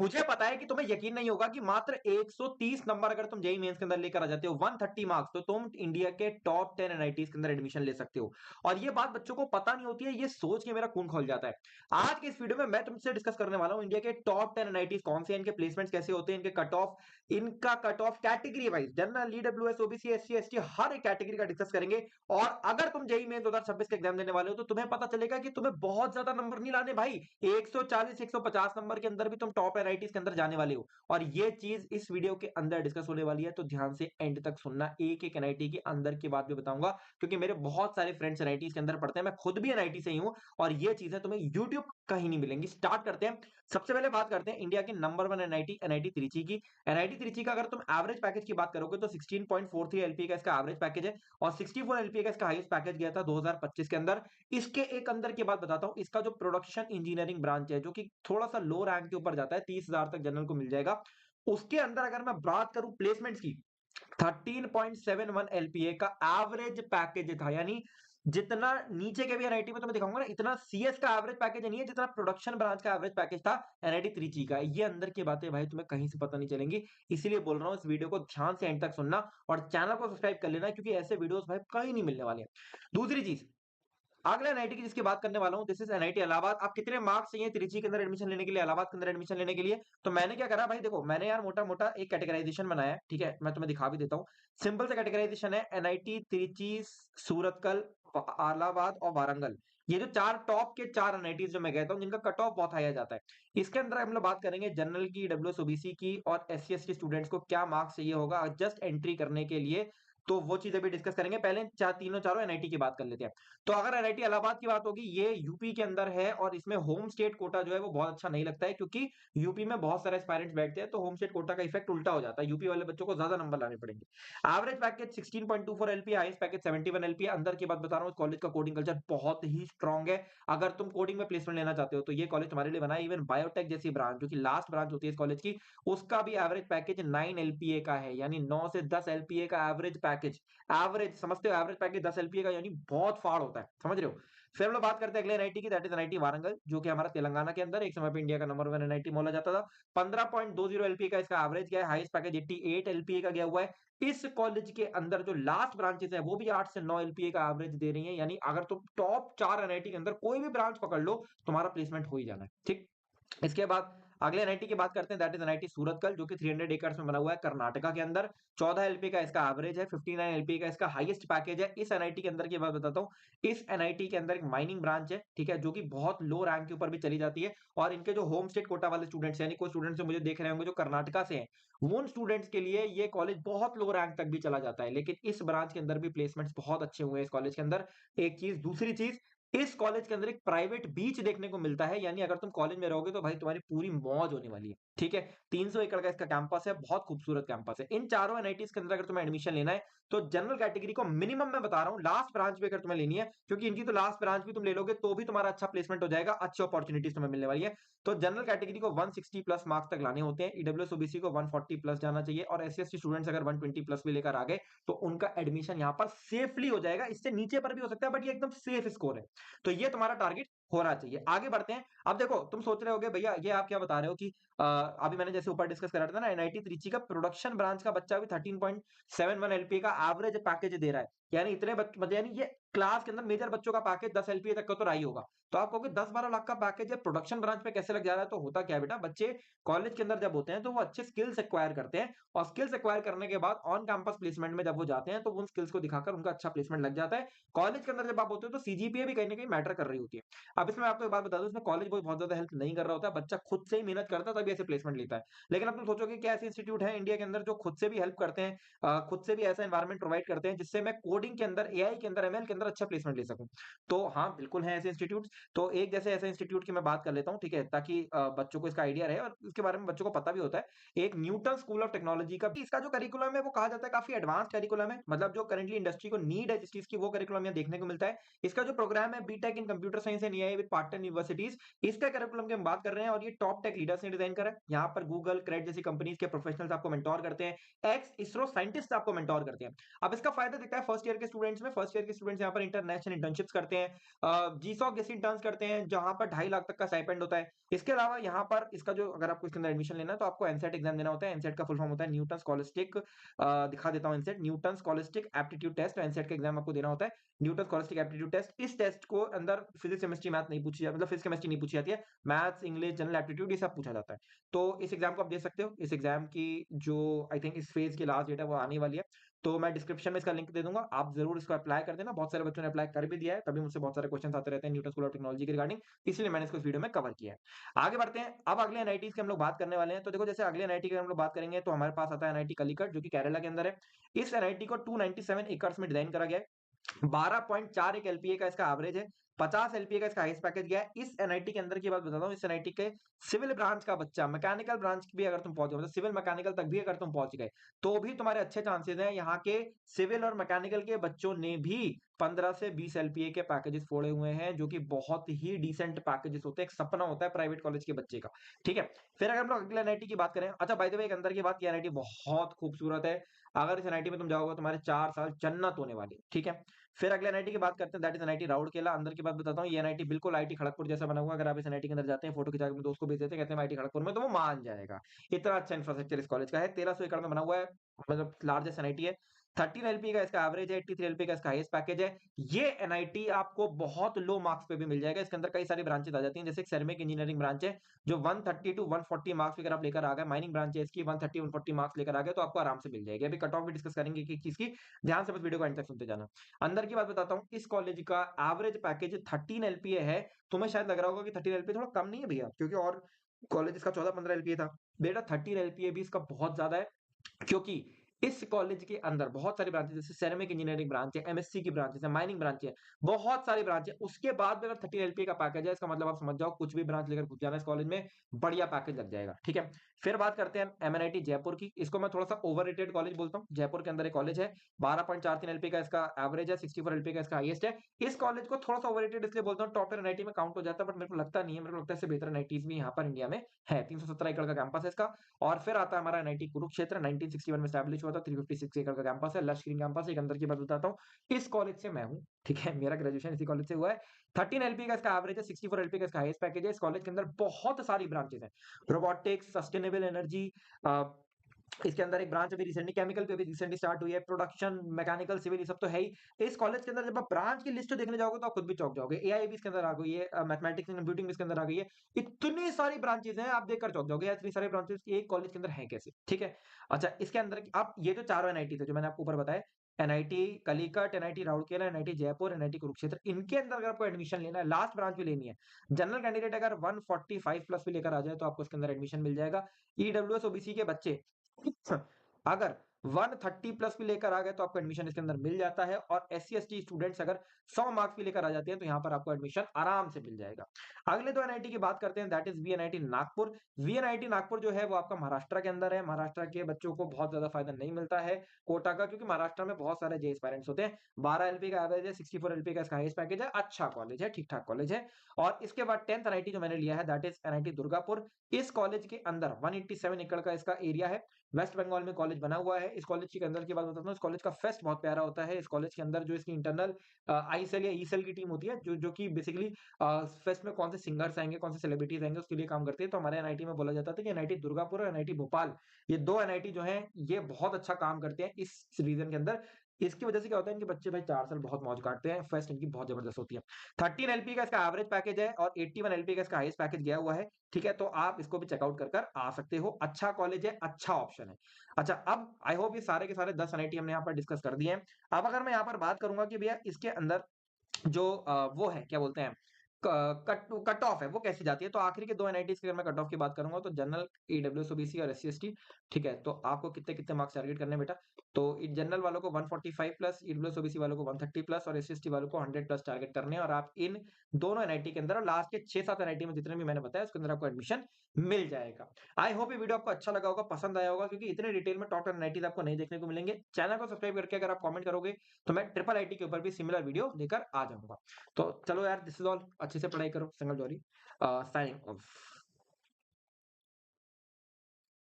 मुझे पता है कि तुम्हें यकीन नहीं होगा कि मात्र 130 नंबर अगर तुम जेईई मेंस के अंदर लेकर आ जाते हो, 130 मार्क्स, तो तुम इंडिया के टॉप 10 एनआईटीज के अंदर एडमिशन ले सकते हो। और ये बात बच्चों को पता नहीं होती है, ये सोच के मेरा खून खोल जाता है। आज के इस वीडियो में मैं तुमसे डिस्कस करने वाला हूं इंडिया के टॉप 10 एनआईटीज कौन से हैं, इनके प्लेसमेंट्स कैसे होते हैं, इनका cut off category wise, general, EWS, OBC, SC, ST, हर एक कैटेगरी का डिस्कस करेंगे। और अगर तुम जेईई मेंस 2026 का एग्जाम देने वाले हो तो तुम्हें पता चलेगा कि तुम्हें बहुत ज्यादा नंबर नहीं लाने भाई। 140 150 नंबर के अंदर भी तुम टॉप एनआईटीज के अंदर जाने वाले हो। और ये चीज इस वीडियो के अंदर डिस्कस होने वाली है, तो ध्यान से एंड तक सुनना। एक एक एनआईटी के अंदर की बात भी बताऊंगा, क्योंकि मेरे बहुत सारे फ्रेंड्स एनआईटीज के अंदर पढ़ते हैं, मैं खुद भी एनआईटी से ही हूं। और ये चीजें तुम्हें यूट्यूब कहीं नहीं मिलेंगी। स्टार्ट करते हैं। सबसे पहले बात करते हैं इंडिया की नंबर 1 एनआईटी, एनआईटी त्रिची की। एनआईटी त्रिची का अगर तुम एवरेज पैकेज की बात करोगे तो 16.43 एलपी का इसका एवरेज पैकेज है, और 64 एलपी का इसका हाईएस्ट पैकेज गया था 2025 के अंदर। इसके एक अंदर की बात बताता हूं, इसका जो प्रोडक्शन इंजीनियरिंग ब्रांच है, जो कि थोड़ा सा लो रैंक के ऊपर जाता है, 30,000 तक जनरल को मिल जाएगा। उसके अंदर अगर मैं बात करूं प्लेसमेंट्स की, 13.71 एलपीए का एवरेज पैकेज था। यानी जितना नीचे के भी एनआईटी में तुम्हें दिखाऊंगा ना, इतना सीएस का एवरेज पैकेज नहीं है जितना प्रोडक्शन ब्रांच का एवरेज पैकेज था एनआईटी त्रिची का। ये अंदर की बातें भाई तुम्हें कहीं से पता नहीं चलेंगी, इसीलिए बोल रहा हूं इस वीडियो को ध्यान से एंड तक सुनना, और चैनल को सब्सक्राइब कर लेना, क्योंकि ऐसे वीडियोस भाई कहीं नहीं मिलने वाले हैं। दूसरी चीज, अगला एनआईटी की जिसकी बात करने वाला हूं, दिस इज एनआईटी इलाहाबाद। आप कितने मार्क्स चाहिए त्रिची के अंदर एडमिशन लेने के लिए, इलाहाबाद के अंदर एडमिशन लेने के लिए? तो मैंने क्या करा भाई, देखो मैंने यार मोटा मोटा एक कैटेगराइजेशन बनाया है, ठीक है, मैं तुम्हें दिखा भी देता हूँ। सिंपल सा कैटेगराइजेशन है, एनआईटी त्रिची, सूरतकल, इलाहाबाद और वारंगल। ये जो चार टॉप के चार एनआईटीज जो मैं कहता हूँ, जिनका कट ऑफ बहुत हाई आ जाता है। इसके अंदर हम लोग बात करेंगे जनरल की, डब्ल्यूएस, ओबीसी की और एससी एसटी स्टूडेंट्स को क्या मार्क्स चाहिए होगा जस्ट एंट्री करने के लिए। तो वो चीजें भी डिस्कस करेंगे। पहले तीनों चारों एनआईटी की बात कर लेते हैं। तो अगर एनआईटी इलाहाबाद की बात होगी, ये यूपी के अंदर है, और इसमें होम स्टेट कोटा जो है वो बहुत अच्छा नहीं लगता है, क्योंकि यूपी में बहुत सारे एस्पायरेंट्स बैठते हैं, तो होम स्टेट कोटा का इफेक्ट उल्टा हो जाता है, यूपी वाले बच्चों को ज्यादा नंबर लाने पड़ेंगे। Average package 16.24 LP, highest package 71 LP. अंदर की बात बता रहा हूँ, कॉलेज का कोडिंग कल्चर बहुत ही स्ट्रांग है। अगर तुम कोडिंग में प्लेसमेंट लेना चाहते हो तो ये कॉलेज तुम्हारे लिए बना है। इवन बायोटेक जैसी ब्रांच, जो कि लास्ट ब्रांच होती है इस कॉलेज की, उसका भी एवरेज पैकेज 9 एलपीए का है, यानी 9 से 10 एलपीए का एवरेज पैकेज। एवरेज समझते हो, एवरेज पैकेज 10 एलपीए का, यानी बहुत फाड़ होता है, समझ रहे हो। फिर हम लोग बात करते हैं अगले एनआईटी की, दैट इज एनआईटी वारंगल, जो कि हमारा तेलंगाना के अंदर एक समय पे इंडिया का नंबर 1 एनआईटी बोला जाता था। 15.20 एलपीए का इसका एवरेज गया है, हाईएस्ट पैकेज 88 एलपीए का गया हुआ है। इस कॉलेज के अंदर जो लास्ट ब्रांचेस है वो भी 8 से 9 एलपीए का एवरेज दे रही है, यानी अगर तुम टॉप 4 एनआईटी के अंदर कोई भी ब्रांच पकड़ लो, तुम्हारा प्लेसमेंट हो ही जाना है, ठीक। इसके बाद अगले एनआईटी की बात करते हैं, दैट इज एनआईटी सूरतकल, जो कि 300 एकर्स में बना हुआ है कर्नाटका के अंदर। 14 एलपी का इसका एवरेज है, 59 एलपी का इसका हाईएस्ट पैकेज है। इस एनआईटी के अंदर की बात बताता हूँ, इस एनआईटी के अंदर एक माइनिंग ब्रांच है, ठीक है, जो कि बहुत लो रैंक के ऊपर भी चली जाती है। और इनके जो होम स्टेट कोटा वाले स्टूडेंट्स, यानी कोई स्टूडेंट्स मुझे देख रहे होंगे जो कर्नाटका से हैं, उन स्टूडेंट्स के लिए ये कॉलेज बहुत लो रैंक तक भी चला जाता है। लेकिन इस ब्रांच के अंदर भी प्लेसमेंट्स बहुत अच्छे हुए हैं इस कॉलेज के अंदर। एक चीज, दूसरी चीज, इस कॉलेज के अंदर एक प्राइवेट बीच देखने को मिलता है, यानी अगर तुम कॉलेज में रहोगे तो भाई तुम्हारी पूरी मौज होने वाली है, ठीक है। 300 एकड़ का इसका कैंपस है, बहुत खूबसूरत कैंपस है। इन चारों एनआईटीज के अंदर अगर तुम्हें एडमिशन लेना है तो जनरल कैटेगरी को मिनिमम मैं बता रहा हूं, लास्ट ब्रांच भी अगर तुम्हें लेनी है, क्योंकि इनकी तो लास्ट ब्रांच भी तुम ले लोगे तो भी तुम्हारा अच्छा प्लेसमेंट हो जाएगा, अच्छी अपॉर्चुनिटीज तुम्हें मिलने वाली है। तो जनरल कैटेगरी को 160 प्लस मार्क्स तक लाने होते हैं, ईडब्ल्यूएस ओबीसी को 140 प्लस जाना चाहिए, और एससी एसटी स्टूडेंट्स अगर 120 प्लस भी लेकर आ गए तो उनका एडमिशन यहाँ पर सेफली हो जाएगा। इससे नीचे पर भी हो सकता है, बट ये एकदम सेफ स्कोर है। तो ये तुम्हारा टारगेट होना चाहिए। आगे बढ़ते हैं। अब देखो, तुम सोच रहे होगे भैया ये आप क्या बता रहे हो कि अभी मैंने जैसे ऊपर डिस्कस करा था ना, एनआईटी त्रिची का प्रोडक्शन ब्रांच का बच्चा भी 13.71 एलपीए का एवरेज पैकेज दे रहा है, यानी इतने मतलब यानी ये क्लास के अंदर मेजर बच्चों का पैकेज 10 एलपीए तक का तो रहा ही होगा। तो आप कहोगे 10-12 लाख का पैकेज है, प्रोडक्शन ब्रांच पे कैसे लग जा रहा है? तो होता क्या है बेटा, बच्चे कॉलेज के अंदर जब होते हैं तो वो अच्छे स्किल्स एक्वायर करते हैं, और स्किल्स एक्वायर करने के बाद ऑन कैंपस प्लेसमेंट में जब वो जाते हैं तो उन स्किल्स को दिखाकर उनका अच्छा प्लेसमेंट लग जाता है। कॉलेज के अंदर जब आप होते हो तो सीजीपीए भी कहीं ना कहीं मैटर कर रही होती है। अब इसमें आपको एक बात बता दूं, इसमें कॉलेज बहुत ज्यादा हेल्प नहीं कर रहा होता है, बच्चा खुद से ही मेहनत करता है तभी ऐसे प्लेसमेंट लेता है। लेकिन अब तुम सोचोगे क्या ऐसे इंस्टीट्यूट है इंडिया के अंदर जो खुद से भी हेल्प करते हैं, खुद से भी ऐसा एनवायरनमेंट प्रोवाइड करते हैं जिससे मैं कोडिंग के अंदर, एआई के अंदर, एमएल के अंदर अच्छा प्लेसमेंट ले सकूं? तो हाँ, बिल्कुल है ऐसे इंस्टीट्यूट। तो एक जैसे ऐसे इंस्टीट्यूट की मैं बात कर लेता हूँ, ठीक है, ताकि बच्चों को इसका आइडिया रहे और इसके बारे में बच्चों को पता भी होता है। एक न्यूटन स्कूल ऑफ टेक्नोलॉजी का भी इसका जो करिकुलम है वो कहा जाता है काफी एडवांस करिकुलम है, मतलब जो करंटली इंडस्ट्री को नीड है जिस चीज की, वो करिकुलम यहाँ देखने को मिलता है। इसका जो प्रोग्राम है BTech in computer science and AI with partner universities, इसका करिकुलम की हम बात कर रहे हैं, और ये टॉप टेक लीडर्स ने डिजाइन करा है। यहाँ पर गूगल, क्रेड जैसी कंपनीज के प्रोफेशनल्स आपको मेंटोर करते हैं, एक्स इसरो साइंटिस्ट आपको मेंटोर करते हैं। अब इसका फायदा दिखता है फर्स्ट ईयर के स्टूडेंट्स में, फर्स्ट ईयर के स्टूडेंट्स यहाँ पर इंटरनेशनल इंटर्नशिप्स करते हैं, जीसॉक जैसी चांस करते हैं जहां पर 2.5 लाख तक का स्टाइपेंड होता है। इसके अलावा यहाँ पर इसका जो अगर आपको इसके अंदर एडमिशन लेना है तो आपको एनसेट एग्जाम देना होता है। एनसेट का फुल फॉर्म होता है न्यूटन स्कॉलस्टिक, दिखा देता हूँ एनसेट, न्यूटन स्कॉलस्टिक एप्टीट्यूड टेस्ट। एनसेट का एग्जाम आपको देना होता है, न्यूटन स्कॉलस्टिक एप्टीट्यूड टेस्ट। इस टेस्ट को अंदर फिजिक्स केमिस्ट्री मैथ नहीं पूछी जाती, मतलब फिजिक्स केमिस्ट्री नहीं पूछी जाती है, मैथ्स इंग्लिश जनरल एप्टीट्यूड ये सब पूछा जाता है। तो इस एग्जाम को आप दे सकते हो। इस एग्जाम की जो आई थिंक इस फेज की लास्ट डेट है वो आने वाली है, तो मैं डिस्क्रिप्शन में इसका लिंक दे दूंगा, आप जरूर इसको अप्लाई कर देना। बहुत सारे बच्चों ने अप्लाई कर भी दिया है, तभी मुझसे बहुत सारे क्वेश्चन आते रहते हैं न्यूटन स्कूल ऑफ टेक्नोलॉजी के रिगार्डिंग, इसलिए मैंने इसको इस वीडियो में कवर किया है। आगे बढ़ते हैं, अब अगले एनआईटीज की हम लोग बात करने वाले हैं। तो देखो जैसे अगले एनआईटी की हम लोग बात करेंगे तो हमारे पास आता है एनआईटी कलिकट, जो कि केरला के अंदर है। इस एनआईटी को 297 एकड़ में डिजाइन करा गया है। 12.41 एलपीए का इसका एवरेज है, 50 एलपीए का इसका हाईएस्ट पैकेज गया है। इस एनआईटी के अंदर की बात बताता हूँ, इस एनआईटी के सिविल ब्रांच का बच्चा मैकेनिकल ब्रांच भी अगर तुम पहुंच गए, मतलब सिविल मैकेनिकल तक भी अगर तुम पहुंच गए, तो भी तुम्हारे अच्छे चांसेस हैं। यहाँ के सिविल और मैकेनिकल के बच्चों ने भी 15 से 20 एलपीए के पैकेजेस फोड़े हुए हैं, जो कि बहुत ही डिसेंट पैकेजेस होते हैं, एक सपना होता है प्राइवेट कॉलेज के बच्चे का। ठीक है, फिर अगर हम लोग अगले एनआईटी की बात करें, अच्छा बाय द वे एक अंदर की बात, एनआईटी बहुत खूबसूरत है। अगर इस एनआईटी में तुम जाओगे तुम्हारे 4 साल जन्नत होने वाली है। ठीक है, फिर अगले एनआईटी की बात करते हैं, दैट इज एनआईटी राउरकेला। अंदर की बात बताता हूँ, ये एनआईटी बिल्कुल आईटी खड़गपुर जैसा बना हुआ है। अगर आप इस एनआईटी के अंदर जाते हैं, फोटो खिंचा के अपने दोस्त को भेज देते हैं, कहते हैं आईटी खड़गपुर में, तो वो मान जाएगा। इतना अच्छा इंफ्रास्ट्रक्चर इस कॉलेज का है, 1300 एकड़ में बना हुआ है, मतलब लार्जेस्ट एनआईटी है। 13 एलपी का इसका एवरेज है, 83 एलपी का इसका हाईएस्ट पैकेज है। ये एनआईटी आपको बहुत लो मार्क्स पे भी मिल जाएगा। इसके अंदर कई सारी ब्रांचेस आ जाती हैं, जैसे सेरेमिक इंजीनियरिंग ब्रांच है, जो 130 टू 140 मार्क्स अगर आप लेकर आ गए। माइनिंग ब्रांच है इसकी, 130 140 मार्क्स लेकर आ गए तो आपको आराम से मिल जाएगी। अभी कट ऑफ भी डिस्कस करेंगे कि किसकी, ध्यान से बस वीडियो को एंड तक सुनते जाना। अंदर की बात बताता हूँ, इस कॉलेज का एवरेज पैकेज 13 एलपीए है। तुम्हें शायद लग रहा होगा कि 13 एलपीए थोड़ा कम नहीं है भैया, क्योंकि और कॉलेज का 14-15 एलपीए था। बेटा 13 एलपीए भी इसका बहुत ज्यादा है, क्योंकि इस कॉलेज के अंदर बहुत सारी ब्रांचेस, जैसे सेरेमिक इंजीनियरिंग ब्रांच है, एमएससी की ब्रांचेस है, माइनिंग ब्रांच है, बहुत सारी ब्रांच है। उसके बाद भी अगर 13 एलपी का पैकेज है, इसका मतलब आप समझ जाओ कुछ भी ब्रांच लेकर घुस जाना इस कॉलेज में, बढ़िया पैकेज लग जाएगा। ठीक है, फिर बात करते हैं एमएनआईटी जयपुर की। इसको मैं थोड़ा सा ओवररेटेड कॉलेज बोलता हूँ। जयपुर के अंदर एक कॉलेज है, 12.43 एलपी का इसका एवरेज है, 64 एलपी का इसका हाईएस्ट है। इस कॉलेज को थोड़ा सा ओवररेटेड इसलिए बोलता हूँ, टॉप 10 एनआईटी में काउंट हो जाता है, बट मेरे को लगता नहीं है, मेरे को लगता है इससे बेहतर एनआईटीज भी यहाँ पर इंडिया में है। 317 एकड़ का कैंपस है इसका। और फिर आता है हमारा एनआईटी कुरुक्षेत्र, 1961 में स्टैब्लिश हुआ था, 356 एकड़ का कैंपस है, लश ग्रीन कैंपस है। एक अंदर की बात बताता हूँ, इस कॉलेज से मैं हूँ, ठीक है, मेरा ग्रेजुएशन इसी कॉलेज से हुआ है। 13 एलपी का इसका एवरेज है, 64 एलपी का इसका हाईएस्ट पैकेज है। इस कॉलेज के अंदर बहुत सारी ब्रांचेस हैं, रोबोटिक्स, सस्टेनेबल एनर्जी, इसके अंदर एक ब्रांच अभी रिसेंटली केमिकल पे भी रिसेंटली स्टार्ट हुई है, प्रोडक्शन, मैकेनिकल, सिविल, ये सब तो है ही। इस कॉलेज के अंदर जब आप ब्रांच की लिस्ट देखने जाओगे तो आप खुद भी चौंक जाओगे। एआई भी इसके अंदर आ गई है, मैथमेटिक्स एंड कंप्यूटिंग भी इसके अंदर आ गई है। इतनी सारी ब्रांचेस हैं, आप देखकर चौंक जाओगे यार, इतनी सारी ब्रांचेस एक कॉलेज के अंदर है कैसे। ठीक है, अच्छा इसके अंदर आप ये जो चारों एनआईटी थे जो मैंने आपको ऊपर बताया, NIT Calicut, NIT Rourkela, NIT Jaipur, NIT Kurukshetra, इनके अंदर अगर आपको एडमिशन लेना है, लास्ट ब्रांच भी लेनी है, जनरल कैंडिडेट अगर 145 प्लस भी लेकर आ जाए तो आपको इसके अंदर एडमिशन मिल जाएगा। ईडब्ल्यूएस ओबीसी के बच्चे अगर 130 प्लस भी लेकर आ गए तो आपको एडमिशन इसके अंदर मिल जाता है। और एससी एसटी स्टूडेंट्स अगर 100 मार्क्स भी लेकर आ जाते हैं तो यहाँ पर आपको एडमिशन आराम से मिल जाएगा। अगले दो एनआईटी की बात करते हैं, that is VNIT Nagpur. VNIT Nagpur जो है वो आपका महाराष्ट्र के अंदर है। महाराष्ट्र के बच्चों को बहुत ज्यादा फायदा नहीं मिलता है कोटा का, क्योंकि महाराष्ट्र में बहुत सारे जेएस पेरेंट्स होते हैं। 12 एलपी का एवरेज है, 64 एलपी का इसका हाईएस्ट पैकेज है, अच्छा कॉलेज है, ठीक ठाक कॉलेज है। और इसके बाद 10th एनआईटी जो मैंने लिया है, दैट इज एनआईटी दुर्गापुर। इस कॉलेज के अंदर 187 एकड़ का इसका एरिया है, वेस्ट बंगाल में कॉलेज बना हुआ है। इस कॉलेज के अंदर की बात बताता हूँ, इस कॉलेज का फेस्ट बहुत प्यारा होता है। इस कॉलेज के अंदर जो इसकी इंटरनल आईसेल या ईसेल की टीम होती है, जो कि बेसिकली फेस्ट में कौन से सिंगर्स आएंगे, कौन से सेलिब्रिटीज आएंगे, उसके लिए काम करती है। तो हमारे एनआईटी में बोला जाता था कि एनआईटी दुर्गापुर और एनआईटी भोपाल, ये दो एनआईटी जो है ये बहुत अच्छा काम करते हैं इस रीजन के अंदर। इसकी वजह से क्या होता है, इनके बच्चे भाई 4 साल बहुत मौज काटते हैं, फेस्ट इनकी बहुत जबरदस्त होती है। 13 एलपी का इसका एवरेज पैकेज है और 81 एलपी का इसका हाईएस्ट पैकेज गया हुआ है। ठीक है, तो आप इसको भी चेकआउट कर आ सकते हो, अच्छा कॉलेज है, अच्छा ऑप्शन है। अच्छा, अब आई होप ये सारे के सारे 10 एनआईटी हमने यहाँ पर डिस्कस कर दिए हैं। अब अगर मैं यहाँ पर बात करूंगा कि भैया इसके अंदर जो वो है क्या बोलते हैं, कट ऑफ है, वो कैसी जाती है, तो आखिरी के दो एनआईटीज की अगर मैं कट ऑफ की बात करूंगा तो जनरल, ईडब्ल्यूएस ओबीसी और एससी एसटी। ठीक है, तो आपको कितने कितने मार्क्स टारगेट करने हैं बेटा, तो जनरल वालों को 145 प्लस, ईडब्ल्यूएस ओबीसी वालों को 130 प्लस और एससी एसटी वालों को 100 प्लस टारगेट करने हैं। और आप इन दोनों एनआईटी के अंदर और लास्ट के 6-7 एनआईटी में जितने भी मैंने बताया उसके अंदर आपको एडमिशन मिल जाएगा। आई होप ये वीडियो आपको अच्छा लगा होगा, पसंद आया होगा, क्योंकि इतने डिटेल में टॉप 10 एनआईटीज आपको नहीं देखने को मिलेंगे। चैनल को सब्सक्राइब करके अगर आप कमेंट करोगे तो मैं ट्रिपल आईटी के ऊपर भी सिमिलर वीडियो लेकर आ जाऊंगा। तो चलो यार, दिस इज ऑल, अच्छे से पढ़ाई करो, संगल जौहरी साइनिंग ऑफ।